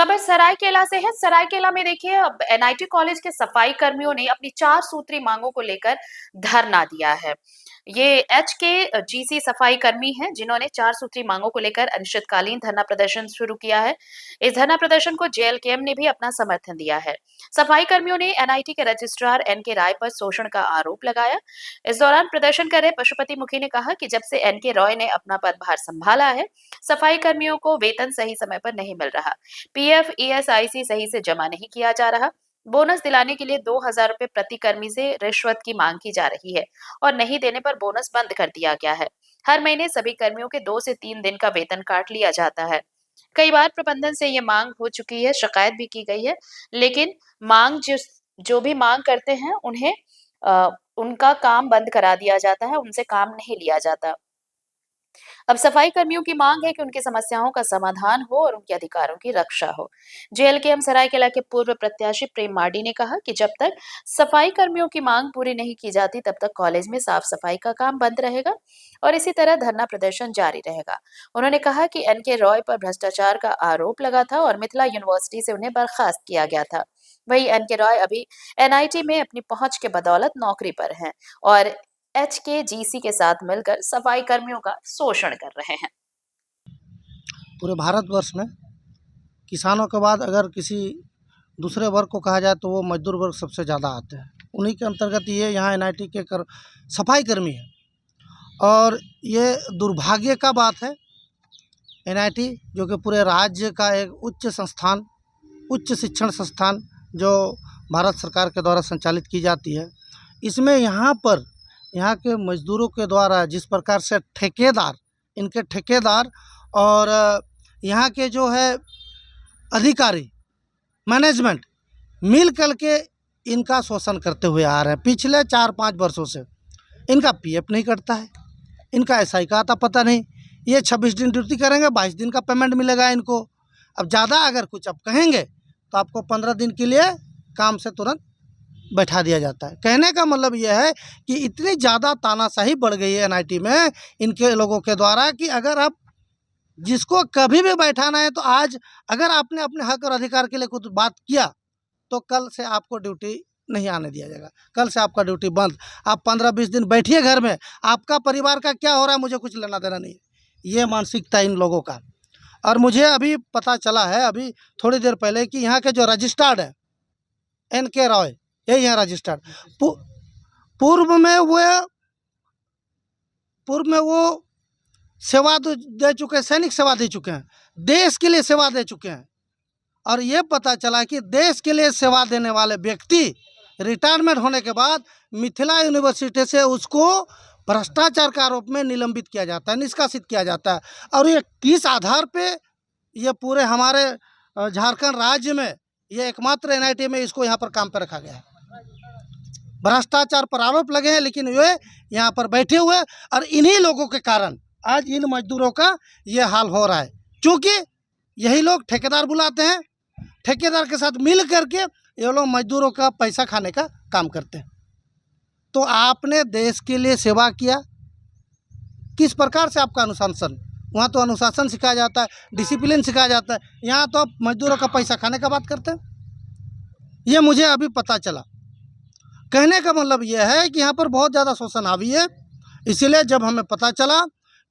खबर सरायकेला से है। सरायकेला में देखिए अब एनआईटी कॉलेज के सफाई कर्मियों ने अपनी 4 सूत्री मांगों को लेकर धरना दिया है। ये एचके जीसी सफाई कर्मी हैं जिन्होंने 4 सूत्री मांगों को लेकर अनिश्चितकालीन धरना प्रदर्शन शुरू किया है। इस धरना प्रदर्शन को जेएलकेएम ने भी अपना समर्थन दिया है। सफाई कर्मियों ने एनआईटी के रजिस्ट्रार एनके राय पर शोषण का आरोप लगाया। इस दौरान प्रदर्शन कर रहे पशुपति मुखी ने कहा कि जब से एनके रॉय ने अपना पदभार संभाला है, सफाई कर्मियों को वेतन सही समय पर नहीं मिल रहा। पीएफ ईएसआईसी सही से जमा नहीं किया जा रहा। बोनस दिलाने के लिए 2,000 रुपए प्रति कर्मी से रिश्वत की मांग की जा रही है और नहीं देने पर बोनस बंद कर दिया गया है। हर महीने सभी कर्मियों के 2 से 3 दिन का वेतन काट लिया जाता है। कई बार प्रबंधन से ये मांग हो चुकी है, शिकायत भी की गई है, लेकिन मांग जो भी मांग करते हैं उन्हें उनका काम बंद करा दिया जाता है, उनसे काम नहीं लिया जाता। अब सफाई कर्मियों की मांग है कि उनकी समस्याओं का समाधान हो और उनके अधिकारों की रक्षा हो। जेएलकेएम सरायकेला के पूर्व प्रत्याशी प्रेम मार्डी ने कहा कि जब तक सफाई कर्मियों की मांग पूरी नहीं की जाती तब तक कॉलेज में साफ सफाई का काम बंद रहेगा और इसी तरह धरना प्रदर्शन जारी रहेगा। उन्होंने कहा कि एनके रॉय पर भ्रष्टाचार का आरोप लगा था और मिथिला यूनिवर्सिटी से उन्हें बर्खास्त किया गया था। वहीं एनके रॉय अभी एनआईटी में अपनी पहुंच के बदौलत नौकरी पर हैं और एचकेजीसी के साथ मिलकर सफाई कर्मियों का शोषण कर रहे हैं। पूरे भारतवर्ष में किसानों के बाद अगर किसी दूसरे वर्ग को कहा जाए तो वो मजदूर वर्ग सबसे ज़्यादा आते हैं। उन्हीं के अंतर्गत ये यहाँ एनआईटी के सफाई कर्मी हैं और ये दुर्भाग्य का बात है। एनआईटी जो कि पूरे राज्य का एक उच्च संस्थान, उच्च शिक्षण संस्थान जो भारत सरकार के द्वारा संचालित की जाती है, इसमें यहाँ पर यहाँ के मजदूरों के द्वारा जिस प्रकार से इनके ठेकेदार और यहाँ के जो है अधिकारी मैनेजमेंट मिल कर के इनका शोषण करते हुए आ रहे हैं पिछले 4-5 वर्षों से। इनका पीएफ नहीं कटता है, इनका एसआई का आता पता नहीं। ये 26 दिन ड्यूटी करेंगे, 22 दिन का पेमेंट मिलेगा इनको। अब ज़्यादा अगर कुछ अब कहेंगे तो आपको 15 दिन के लिए काम से तुरंत बैठा दिया जाता है। कहने का मतलब यह है कि इतनी ज़्यादा तानाशाही बढ़ गई है एनआईटी में इनके लोगों के द्वारा कि अगर आप जिसको कभी भी बैठाना है तो आज अगर आपने अपने हक और अधिकार के लिए कुछ बात किया तो कल से आपको ड्यूटी नहीं आने दिया जाएगा, कल से आपका ड्यूटी बंद। आप 15-20 दिन बैठिए घर में, आपका परिवार का क्या हो रहा है मुझे कुछ लेना देना नहीं है। ये मानसिकता इन लोगों का। और मुझे अभी पता चला है अभी थोड़ी देर पहले कि यहाँ के जो रजिस्टर्ड है एनके रॉय, यही है रजिस्टर्ड। पूर्व में वो सेवा दे चुके हैं, सैनिक सेवा दे चुके हैं, देश के लिए सेवा दे चुके हैं। और ये पता चला कि देश के लिए सेवा देने वाले व्यक्ति रिटायरमेंट होने के बाद मिथिला यूनिवर्सिटी से उसको भ्रष्टाचार के आरोप में निलंबित किया जाता है, निष्कासित किया जाता है। और ये किस आधार पे ये पूरे हमारे झारखंड राज्य में ये एकमात्र एनआईटी में इसको यहाँ पर काम पर रखा गया है। भ्रष्टाचार पर आरोप लगे हैं लेकिन वे यहाँ पर बैठे हुए और इन्हीं लोगों के कारण आज इन मजदूरों का ये हाल हो रहा है। क्योंकि यही लोग ठेकेदार बुलाते हैं, ठेकेदार के साथ मिल करके ये लोग मजदूरों का पैसा खाने का काम करते हैं। तो आपने देश के लिए सेवा किया, किस प्रकार से आपका अनुशासन, वहाँ तो अनुशासन सिखाया जाता है, डिसिप्लिन सिखाया जाता है, यहाँ तो आप मजदूरों का पैसा खाने का बात करते हैं। ये मुझे अभी पता चला। कहने का मतलब यह है कि यहाँ पर बहुत ज़्यादा शोषण हावी है। इसीलिए जब हमें पता चला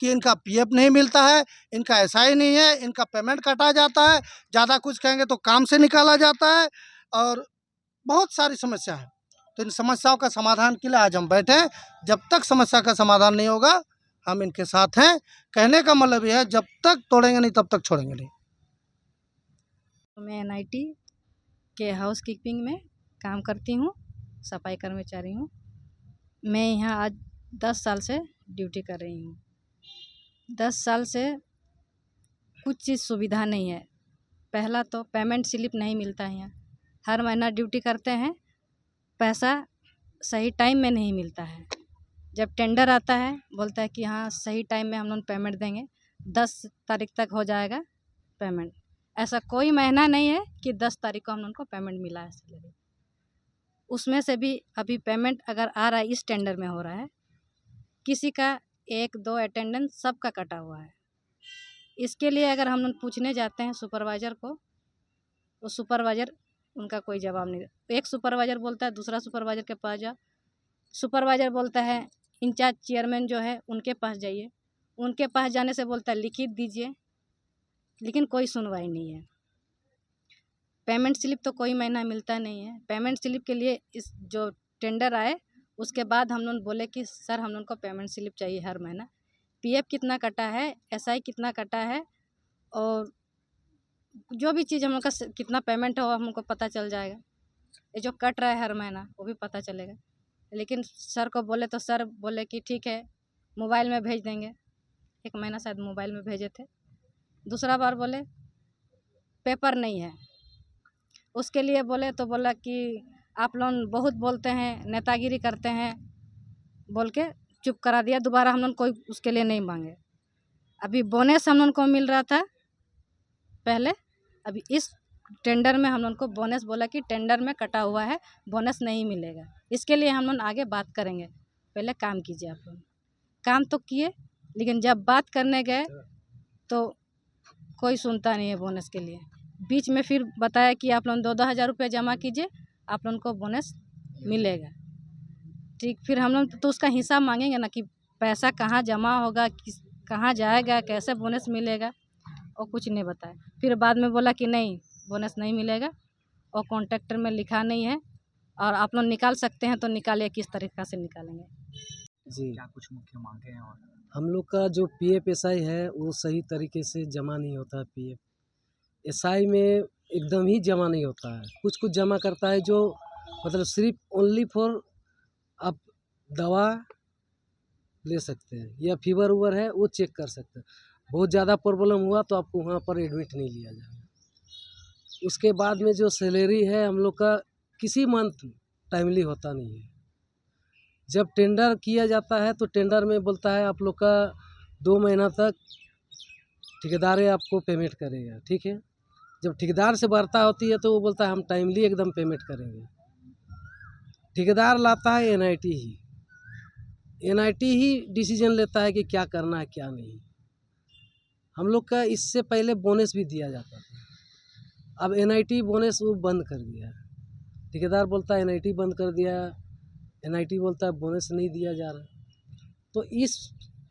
कि इनका पीएफ नहीं मिलता है, इनका एसआई नहीं है, इनका पेमेंट काटा जाता है, ज़्यादा कुछ कहेंगे तो काम से निकाला जाता है और बहुत सारी समस्या है, तो इन समस्याओं का समाधान के लिए आज हम बैठे हैं। जब तक समस्या का समाधान नहीं होगा हम इनके साथ हैं। कहने का मतलब यह है जब तक तोड़ेंगे नहीं तब तक छोड़ेंगे नहीं। मैं एनआईटी के हाउस कीपिंग में काम करती हूँ, सफाई कर्मचारी हूँ। मैं यहाँ आज 10 साल से ड्यूटी कर रही हूँ। 10 साल से कुछ चीज़ सुविधा नहीं है। पहला तो पेमेंट स्लिप नहीं मिलता है यहाँ। हर महीना ड्यूटी करते हैं, पैसा सही टाइम में नहीं मिलता है। जब टेंडर आता है बोलता है कि हाँ सही टाइम में हम लोग पेमेंट देंगे, 10 तारीख तक हो जाएगा पेमेंट। ऐसा कोई महीना नहीं है कि 10 तारीख को हम लोग को पेमेंट मिला है सैलरी। उसमें से भी अभी पेमेंट अगर आ रहा है, इस टेंडर में हो रहा है, किसी का 1-2 अटेंडेंस सबका कटा हुआ है। इसके लिए अगर हम लोग पूछने जाते हैं सुपरवाइज़र को वो सुपरवाइज़र उनका कोई जवाब नहीं। एक सुपरवाइज़र बोलता है दूसरा सुपरवाइज़र के पास जाओ, सुपरवाइज़र बोलता है इंचार्ज चेयरमैन जो है उनके पास जाइए, उनके पास जाने से बोलता है लिखित दीजिए, लेकिन कोई सुनवाई नहीं है। पेमेंट स्लिप तो कोई महीना मिलता नहीं है। पेमेंट स्लिप के लिए इस जो टेंडर आए उसके बाद हम लोग बोले कि सर हम लोग को पेमेंट स्लिप चाहिए हर महीना, पीएफ कितना कटा है, एसआई कितना कटा है, और जो भी चीज़ हम लोग का कितना पेमेंट हो हमको पता चल जाएगा। ये जो कट रहा है हर महीना वो भी पता चलेगा। लेकिन सर को बोले तो सर बोले कि ठीक है मोबाइल में भेज देंगे। एक महीना शायद मोबाइल में भेजे थे। दूसरा बार बोले पेपर नहीं है, उसके लिए बोले तो बोला कि आप लोग बहुत बोलते हैं, नेतागिरी करते हैं, बोल के चुप करा दिया। दोबारा हम लोग कोई उसके लिए नहीं मांगे। अभी बोनस हम लोग को मिल रहा था पहले, अभी इस टेंडर में हम लोग को बोनस बोला कि टेंडर में कटा हुआ है, बोनस नहीं मिलेगा। इसके लिए हम लोग आगे बात करेंगे, पहले काम कीजिए। आप लोग काम तो किए, लेकिन जब बात करने गए तो कोई सुनता नहीं है बोनस के लिए। बीच में फिर बताया कि आप लोग 2-2 हज़ार रुपये जमा कीजिए, आप लोगों को बोनस मिलेगा। ठीक, फिर हम लोग तो उसका हिसाब मांगेंगे ना कि पैसा कहाँ जमा होगा, किस कहाँ जाएगा, कैसे बोनस मिलेगा, और कुछ नहीं बताया। फिर बाद में बोला कि नहीं बोनस नहीं मिलेगा और कॉन्ट्रैक्टर में लिखा नहीं है, और आप लोग निकाल सकते हैं तो निकालिए, किस तरीक़ा से निकालेंगे। जी, क्या कुछ मुख्य मांगे हैं? और हम लोग का जो पीएफ एसआई है वो सही तरीके से जमा नहीं होता है। पीएफ एसआई में एकदम ही जमा नहीं होता है। कुछ कुछ जमा करता है जो मतलब सिर्फ ओनली फॉर आप दवा ले सकते हैं या फीवर उवर है वो चेक कर सकते हैं। बहुत ज़्यादा प्रॉब्लम हुआ तो आपको वहाँ पर एडमिट नहीं लिया जाएगा। उसके बाद में जो सैलरी है हम लोग का किसी मंथ टाइमली होता नहीं है। जब टेंडर किया जाता है तो टेंडर में बोलता है आप लोग का 2 महीना तक ठेकेदार आपको पेमेंट करेगा, ठीक है। जब ठेकेदार से वार्ता होती है तो वो बोलता है हम टाइमली एकदम पेमेंट करेंगे। ठेकेदार लाता है एनआईटी ही डिसीजन लेता है कि क्या करना है क्या नहीं। हम लोग का इससे पहले बोनस भी दिया जाता था, अब एनआईटी बोनस वो बंद कर दिया। ठेकेदार बोलता है एनआईटी बंद कर दिया, एनआईटी बोलता है बोनस नहीं दिया जा रहा। तो इस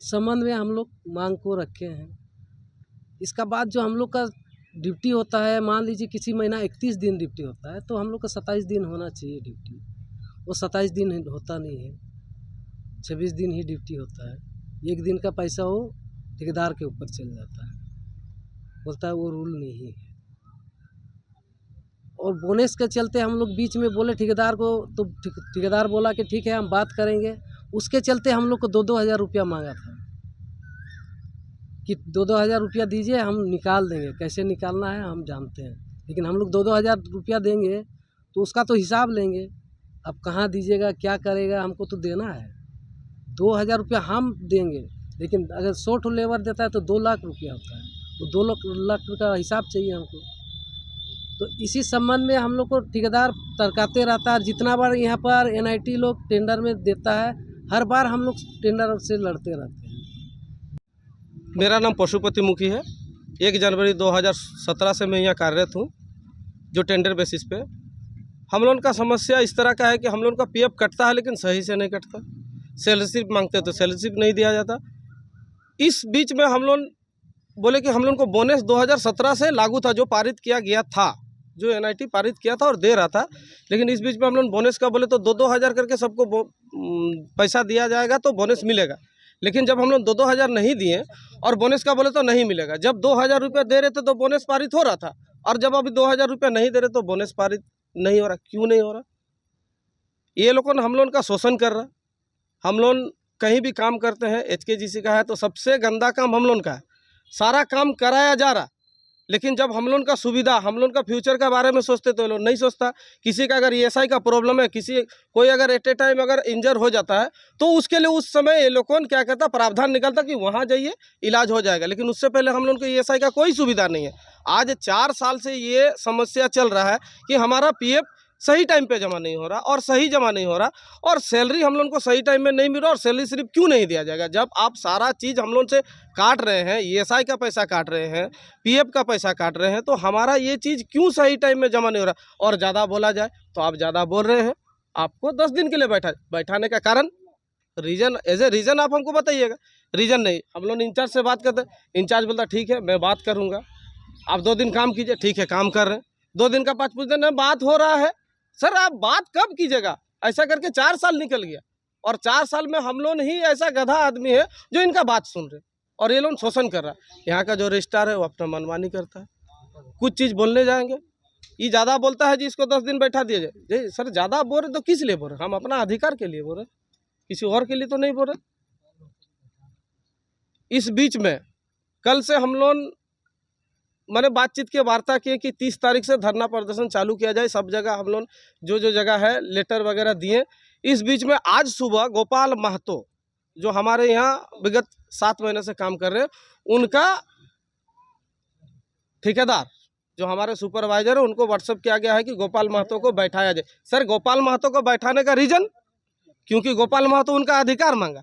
संबंध में हम लोग मांग को रखे हैं। इसका बाद जो हम लोग का ड्यूटी होता है, मान लीजिए किसी महीना 31 दिन ड्यूटी होता है तो हम लोग का 27 दिन होना चाहिए ड्यूटी। वो 27 दिन होता नहीं है, 26 दिन ही ड्यूटी होता है। 1 दिन का पैसा वो ठेकेदार के ऊपर चल जाता है, बोलता है वो रूल नहीं है। और बोनस के चलते हम लोग बीच में बोले ठेकेदार को, तो ठेकेदार बोला कि ठीक है हम बात करेंगे। उसके चलते हम लोग को 2-2 हज़ार रुपया मांगा था कि 2-2 हज़ार रुपया दीजिए हम निकाल देंगे। कैसे निकालना है हम जानते हैं, लेकिन हम लोग 2-2 हज़ार रुपया देंगे तो उसका तो हिसाब लेंगे। अब कहाँ दीजिएगा, क्या करेगा, हमको तो देना है। 2 हज़ार रुपया हम देंगे, लेकिन अगर 100 लेबर देता है तो 2 लाख रुपया होता है। वो 2 लाख का हिसाब चाहिए हमको। तो इसी संबंध में हम लोग को ठेकेदार तर्काते रहता है। जितना बार यहाँ पर एनआईटी लोग टेंडर में देता है, हर बार हम लोग टेंडर से लड़ते रहते हैं। मेरा नाम पशुपति मुखी है। 1 जनवरी 2017 से मैं यहाँ कार्यरत हूँ, जो टेंडर बेसिस पे। हम लोगों का समस्या इस तरह का है कि हम लोगों का पीएफ कटता है लेकिन सही से नहीं कटता। सैलरी स्लिप मांगते तो सैलरी स्लिप नहीं दिया जाता। इस बीच में हम लोग बोले कि हम लोगों को बोनस 2017 से लागू था, जो पारित किया गया था, जो एनआईटी पारित किया था और दे रहा था। लेकिन इस बीच में हम लोग बोनस का बोले तो 2-2 हज़ार करके सबको पैसा दिया जाएगा तो बोनस मिलेगा। लेकिन जब हम लोग 2-2 हज़ार नहीं दिए और बोनस का बोले तो नहीं मिलेगा। जब 2 हज़ार रुपया दे रहे थे तो बोनस पारित हो रहा था, और जब अभी 2 हज़ार रुपया नहीं दे रहे तो बोनस पारित नहीं हो रहा। क्यों नहीं हो रहा? ये लोगों ने हम लोगों का शोषण कर रहा। हम लोग कहीं भी काम करते हैं, एचकेजीसी का है तो सबसे गंदा काम हम लोगों का है। सारा काम कराया जा रहा, लेकिन जब हम लोगों का सुविधा, हम लोगों का फ्यूचर के बारे में सोचते तो लोग नहीं सोचता। किसी का अगर ईएसआई का प्रॉब्लम है, कोई अगर एट ए टाइम अगर इंजर हो जाता है तो उसके लिए उस समय ये लोगों क्या कहता, प्रावधान निकलता कि वहाँ जाइए इलाज हो जाएगा। लेकिन उससे पहले हम लोगों को ईएसआई का कोई सुविधा नहीं है। आज 4 साल से ये समस्या चल रहा है कि हमारा पीएफ सही टाइम पे जमा नहीं हो रहा और सही जमा नहीं हो रहा, और सैलरी हम लोगों को सही टाइम में नहीं मिल रहा, और सैलरी सिर्फ क्यों नहीं दिया जाएगा जब आप सारा चीज़ हम लोग से काट रहे हैं, ESI का पैसा काट रहे हैं, PF का पैसा काट रहे हैं, तो हमारा ये चीज़ क्यों सही टाइम में जमा नहीं हो रहा। और ज़्यादा बोला जाए तो आप ज़्यादा बोल रहे हैं, आपको 10 दिन के लिए बैठाने का कारण रीज़न, एज ए रीज़न आप हमको बताइएगा। रीज़न नहीं, हम लोग इंचार्ज से बात करते हैं, इंचार्ज बोलता ठीक है मैं बात करूँगा, आप 2 दिन काम कीजिए, ठीक है काम कर रहे हैं, 2 दिन का 5 दिन में बात हो रहा है। सर आप बात कब कीजिएगा, ऐसा करके 4 साल निकल गया, और 4 साल में हम लोग ही ऐसा गधा आदमी है जो इनका बात सुन रहे, और ये लोग शोषण कर रहा है। यहाँ का जो रजिस्ट्रार है वो अपना मनमानी करता है, कुछ चीज़ बोलने जाएंगे, ये ज़्यादा बोलता है जी इसको 10 दिन बैठा दिया जाए। जी सर ज़्यादा बोल रहे तो किस लिए बोल रहे, हम अपना अधिकार के लिए बोल रहे, किसी और के लिए तो नहीं बोल रहे। इस बीच में कल से हम लोग मैंने बातचीत की, वार्ता की कि 30 तारीख से धरना प्रदर्शन चालू किया जाए, सब जगह हम लोग जो जो जगह है लेटर वगैरह दिए। इस बीच में आज सुबह गोपाल महतो जो हमारे यहाँ विगत 7 महीने से काम कर रहे हैं, उनका ठेकेदार जो हमारे सुपरवाइजर है उनको व्हाट्सएप किया गया है कि गोपाल महतो को बैठाया जाए। सर गोपाल महतो को बैठाने का रीज़न, क्योंकि गोपाल महतो उनका अधिकार मांगा।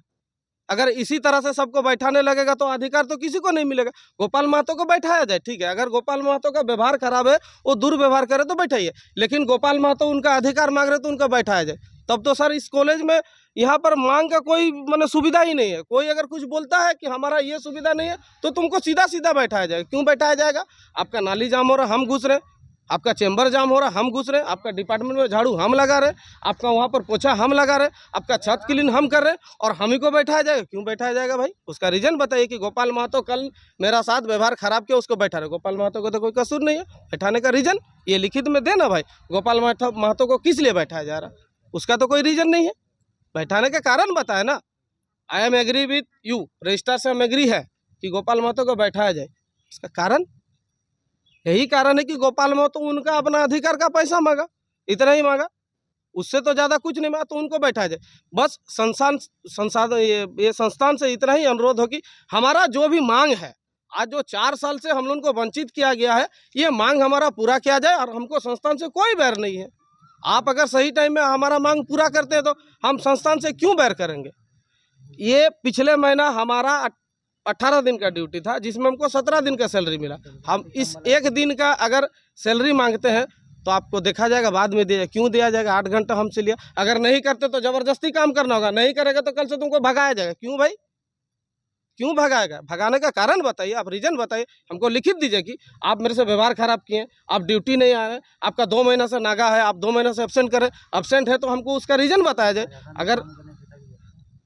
अगर इसी तरह से सबको बैठाने लगेगा तो अधिकार तो किसी को नहीं मिलेगा। गोपाल महतो को बैठाया जाए, ठीक है, अगर गोपाल महतो का व्यवहार खराब है, वो दुर्व्यवहार करे तो बैठाइए, लेकिन गोपाल महतो उनका अधिकार मांग रहे तो उनका बैठाया जाए। तब तो सर इस कॉलेज में यहाँ पर मांग का कोई मतलब सुविधा ही नहीं है। कोई अगर कुछ बोलता है कि हमारा ये सुविधा नहीं है तो तुमको सीधा सीधा बैठाया जाएगा। क्यों बैठाया जाएगा? आपका नाली जाम हो रहा हम घुस रहे, आपका चैम्बर जाम हो रहा हम घुस रहे, आपका डिपार्टमेंट में झाड़ू हम लगा रहे, आपका वहाँ पर पोछा हम लगा रहे, आपका छत क्लीन हम कर रहे, और हम ही को बैठाया जाएगा। क्यों बैठाया जाएगा भाई? उसका रीज़न बताइए कि गोपाल महतो कल मेरा साथ व्यवहार खराब किया उसको बैठा रहे। गोपाल महतो को तो कोई कसूर नहीं है, बैठाने का रीज़न ये लिखित में देना भाई। गोपाल महतो को किस लिए बैठाया जा रहा, उसका तो कोई रीज़न नहीं है, बैठाने का कारण बताए ना। I am agree with you, registrar से हम एग्री है कि गोपाल महतो को बैठाया जाए। इसका कारण यही कारण है कि गोपाल महतो उनका अपना अधिकार का पैसा मांगा, इतना ही मांगा, उससे तो ज़्यादा कुछ नहीं मांगा, तो उनको बैठाया जाए। बस संसाधन ये संस्थान से इतना ही अनुरोध हो कि हमारा जो भी मांग है, आज जो 4 साल से हम लोगों को वंचित किया गया है, ये मांग हमारा पूरा किया जाए। और हमको संस्थान से कोई बैर नहीं है। आप अगर सही टाइम में हमारा मांग पूरा करते हैं तो हम संस्थान से क्यों बैर करेंगे। ये पिछले महीना हमारा 18 दिन का ड्यूटी था, जिसमें हमको 17 दिन का सैलरी मिला। हम इस एक दिन का अगर सैलरी मांगते हैं तो आपको देखा जाएगा बाद में दिया। क्यों दिया जाएगा? 8 घंटा हमसे लिया। अगर नहीं करते तो ज़बरदस्ती काम करना होगा, नहीं करेगा तो कल से तुमको भगाया जाएगा। क्यों भाई, क्यों भगाएगा? भगाने का कारण बताइए, आप रीज़न बताइए, हमको लिखित दीजिए कि आप मेरे से व्यवहार खराब किए, आप ड्यूटी नहीं आ रहे, आपका 2 महीना से नागा है, आप 2 महीने से एब्सेंट करें, एब्सेंट है तो हमको उसका रीज़न बताया जाए। अगर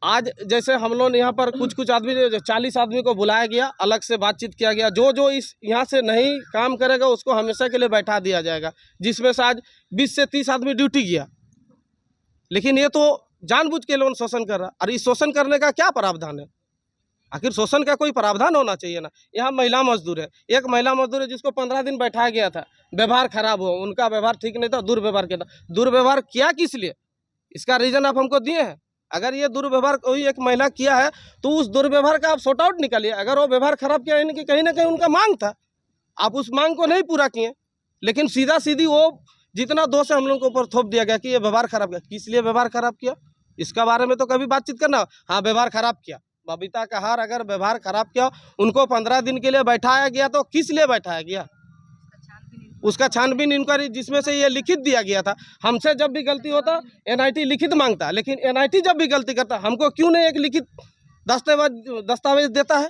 आज जैसे हम लोग यहाँ पर कुछ आदमी, 40 आदमी को बुलाया गया, अलग से बातचीत किया गया, जो इस यहाँ से नहीं काम करेगा उसको हमेशा के लिए बैठा दिया जाएगा, जिसमें से आज 20 से 30 आदमी ड्यूटी किया। लेकिन ये तो जानबूझ के लोग शोषण कर रहा। और इस शोषण करने का क्या प्रावधान है? आखिर शोषण का कोई प्रावधान होना चाहिए ना। यहाँ महिला मजदूर है, एक महिला मजदूर है जिसको 15 दिन बैठाया गया था, व्यवहार खराब हुआ, उनका व्यवहार ठीक नहीं था, दुर्व्यवहार किया था। दुर्व्यवहार किया किस लिए, इसका रीज़न आप हमको दिए हैं। अगर ये दुर्व्यवहार कोई एक महिला किया है तो उस दुर्व्यवहार का आप सॉर्ट आउट निकालिए। अगर वो व्यवहार खराब किया यानी कि कहीं ना कहीं उनका मांग था, आप उस मांग को नहीं पूरा किए, लेकिन सीधा सीधी वो जितना दोष है हम लोगों के ऊपर थोप दिया गया कि ये व्यवहार खराब किया। किस लिए व्यवहार खराब किया, इसका बारे में तो कभी बातचीत करना। हाँ व्यवहार खराब किया, बबीता कहार अगर व्यवहार खराब किया, उनको 15 दिन के लिए बैठाया गया, तो किस लिए बैठाया गया? उसका छानबीन इंक्वायरी जिसमें से ये लिखित दिया गया था। हमसे जब भी गलती होता एनआईटी लिखित मांगता, लेकिन एनआईटी जब भी गलती करता हमको क्यों नहीं एक लिखित दस्तावेज देता है?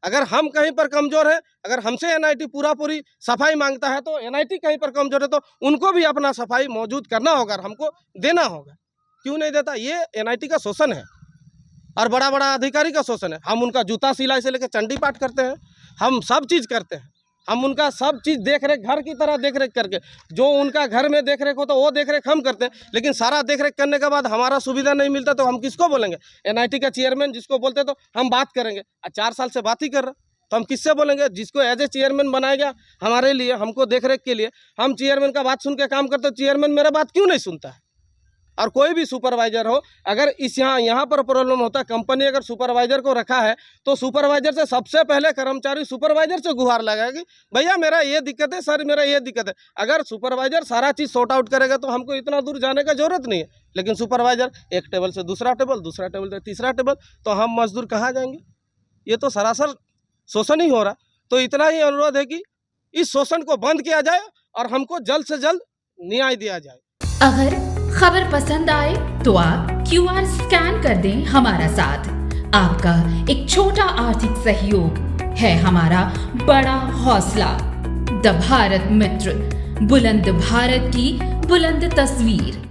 अगर हम कहीं पर कमज़ोर है, अगर हमसे एनआईटी पूरी सफाई मांगता है, तो एनआईटी कहीं पर कमज़ोर है तो उनको भी अपना सफाई मौजूद करना होगा, हमको देना होगा। क्यों नहीं देता? ये एनआईटी का शोषण है और बड़ा बड़ा अधिकारी का शोषण है। हम उनका जूता सिलाई से लेकर चंडी पाठ करते हैं, हम सब चीज़ करते हैं, हम उनका सब चीज़ देख रेख घर की तरह देख रेख करके, जो उनका घर में देख रेख होता वो देख रेख हम करते हैं। लेकिन सारा देख रेख करने के बाद हमारा सुविधा नहीं मिलता तो हम किसको बोलेंगे? एनआईटी का चेयरमैन जिसको बोलते तो हम बात करेंगे। 4 साल से बात ही कर रहे तो हम किससे बोलेंगे? जिसको एज ए चेयरमैन बनाया गया हमारे लिए, हमको देख रेख के लिए, हम चेयरमैन का बात सुन के काम करते, चेयरमैन मेरा बात क्यों नहीं सुनता है? और कोई भी सुपरवाइजर हो, अगर इस यहाँ पर प्रॉब्लम होता है, कंपनी अगर सुपरवाइजर को रखा है तो सुपरवाइजर से सबसे पहले कर्मचारी सुपरवाइजर से गुहार लगाएगी, भैया मेरा ये दिक्कत है, सर मेरा ये दिक्कत है। अगर सुपरवाइजर सारा चीज़ सॉर्ट आउट करेगा तो हमको इतना दूर जाने का जरूरत नहीं है। लेकिन सुपरवाइजर एक टेबल से दूसरा टेबल से तीसरा टेबल, तो हम मजदूर कहाँ जाएंगे? ये तो सरासर शोषण ही हो रहा। तो इतना ही अनुरोध है कि इस शोषण को बंद किया जाए और हमको जल्द से जल्द न्याय दिया जाए। अगर खबर पसंद आए तो आप QR स्कैन कर दें हमारा साथ। आपका एक छोटा आर्थिक सहयोग है हमारा बड़ा हौसला। द भारत मित्र, बुलंद भारत की बुलंद तस्वीर।